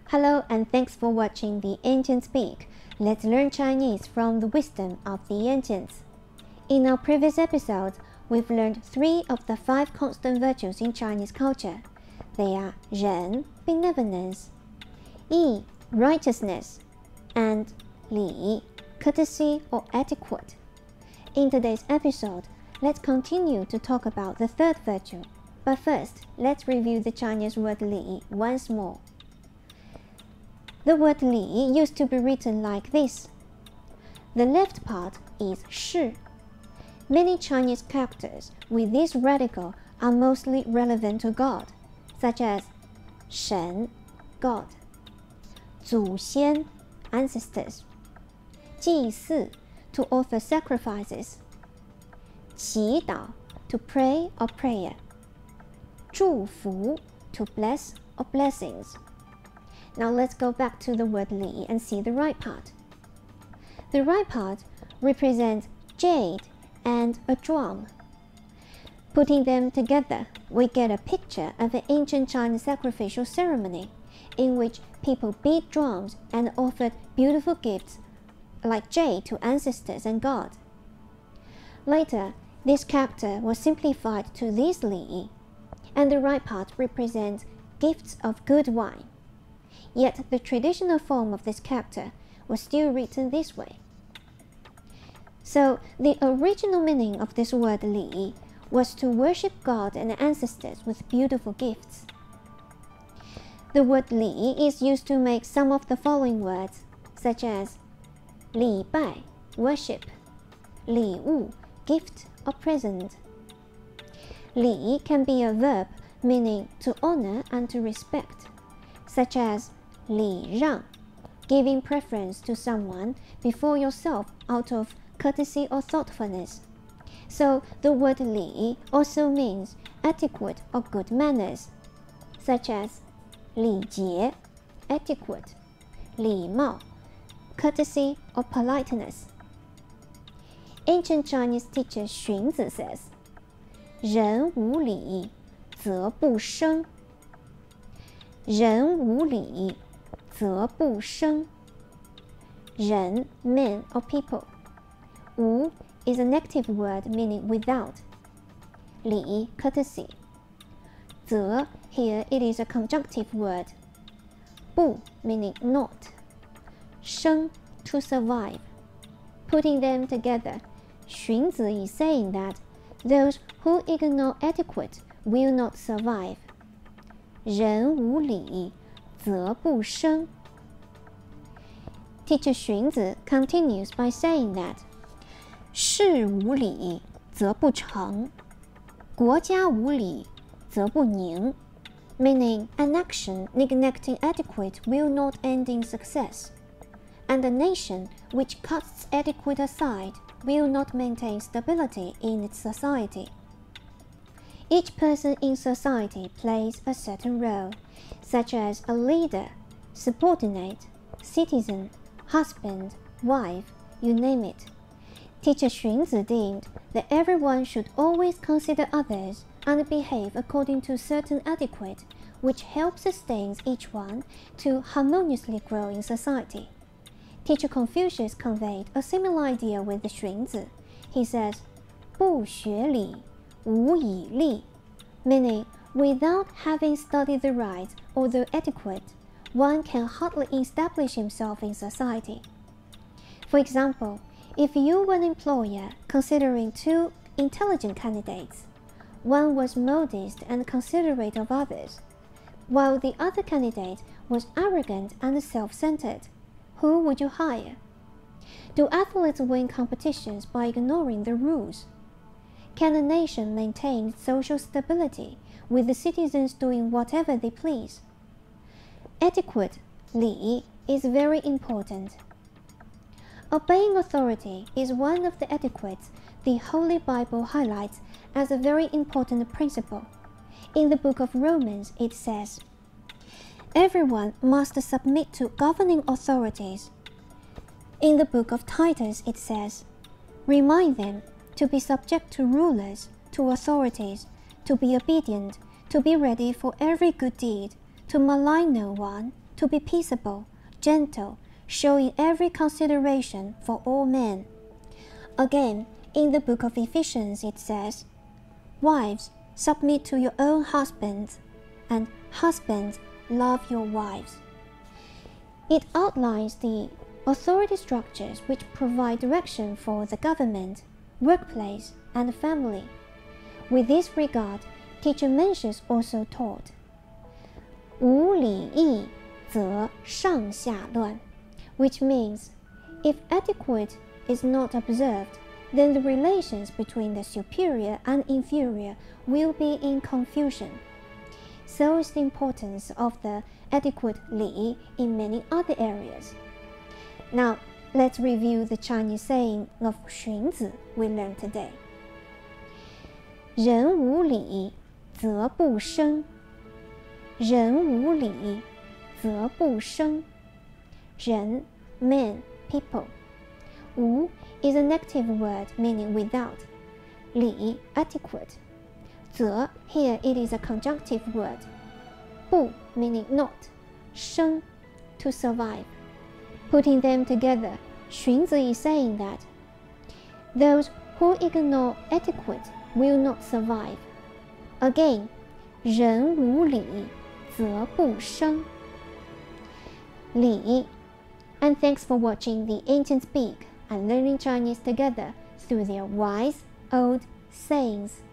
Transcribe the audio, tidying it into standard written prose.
Hello and thanks for watching the Ancients Speak. Let's learn Chinese from the wisdom of the ancients. In our previous episodes, we've learned 3 of the 5 constant virtues in Chinese culture. They are 仁, benevolence, 义, righteousness, and 礼, courtesy or etiquette. In today's episode, let's continue to talk about the 3rd virtue. But first, let's review the Chinese word 礼 once more. The word 礼 used to be written like this. The left part is 是. Many Chinese characters with this radical are mostly relevant to God, such as 神, God, 祖先, ancestors, 祭祀, to offer sacrifices, 祈祷, to pray or prayer, 祝福, to bless or blessings. Now let's go back to the word 礼 and see the right part. The right part represents jade and a drum. Putting them together, we get a picture of an ancient Chinese sacrificial ceremony in which people beat drums and offered beautiful gifts like jade to ancestors and God. Later, this character was simplified to this 礼, and the right part represents gifts of good wine. Yet the traditional form of this character was still written this way. So the original meaning of this word 礼 was to worship God and ancestors with beautiful gifts. The word 礼 is used to make some of the following words, such as 礼拜, worship, 礼物, gift or present. 礼 can be a verb meaning to honor and to respect, such as 礼让, giving preference to someone before yourself out of courtesy or thoughtfulness. So the word 礼 also means etiquette or good manners, such as 礼节, etiquette, 礼貌, courtesy or politeness. Ancient Chinese teacher Xunzi says, 人无礼则不生. 人无礼则不生. 人, men or people. 无 is a negative word meaning without. 礼, courtesy. 则, here it is a conjunctive word. 不 meaning not. 生, to survive. Putting them together, Xunzi is saying that those who ignore etiquette will not survive. 人无礼则不生. Teacher Xunzi continues by saying that 事无礼则不成, 国家无礼则不宁, meaning an action neglecting etiquette will not end in success, and a nation which cuts etiquette aside will not maintain stability in its society. Each person in society plays a certain role, such as a leader, subordinate, citizen, husband, wife, you name it. Teacher Xunzi deemed that everyone should always consider others and behave according to certain etiquette, which helps sustain each one to harmoniously grow in society. Teacher Confucius conveyed a similar idea with the Xunzi. He says, 不学礼无以立, meaning without having studied the rites or the etiquette, one can hardly establish himself in society. For example, if you were an employer considering 2 intelligent candidates, one was modest and considerate of others, while the other candidate was arrogant and self-centered, who would you hire? Do athletes win competitions by ignoring the rules? Can a nation maintain social stability with the citizens doing whatever they please? Etiquette, 礼, is very important. Obeying authority is one of the etiquettes the Holy Bible highlights as a very important principle. In the book of Romans, it says, everyone must submit to governing authorities. In the book of Titus, it says, remind them to be subject to rulers, to authorities, to be obedient, to be ready for every good deed, to malign no one, to be peaceable, gentle, showing every consideration for all men. Again, in the book of Ephesians it says, "Wives, submit to your own husbands, and husbands, love your wives." It outlines the authority structures which provide direction for the government, workplace, and family. With this regard, teacher Mencius also taught, 无礼义则上下乱, which means if etiquette is not observed, then the relations between the superior and inferior will be in confusion. So is the importance of the etiquette 礼 in many other areas. Now, let's review the Chinese saying of Xunzi we learned today. 人无礼则不生，人无礼则不生。人 man, people. 无 is a negative word meaning without. 礼 etiquette. 则 here it is a conjunctive word. 不 meaning not. 生 to survive. Putting them together, Xunzi is saying that those who ignore etiquette will not survive. Again, 人无礼则不生。礼 And thanks for watching the ancients speak and learning Chinese together through their wise old sayings.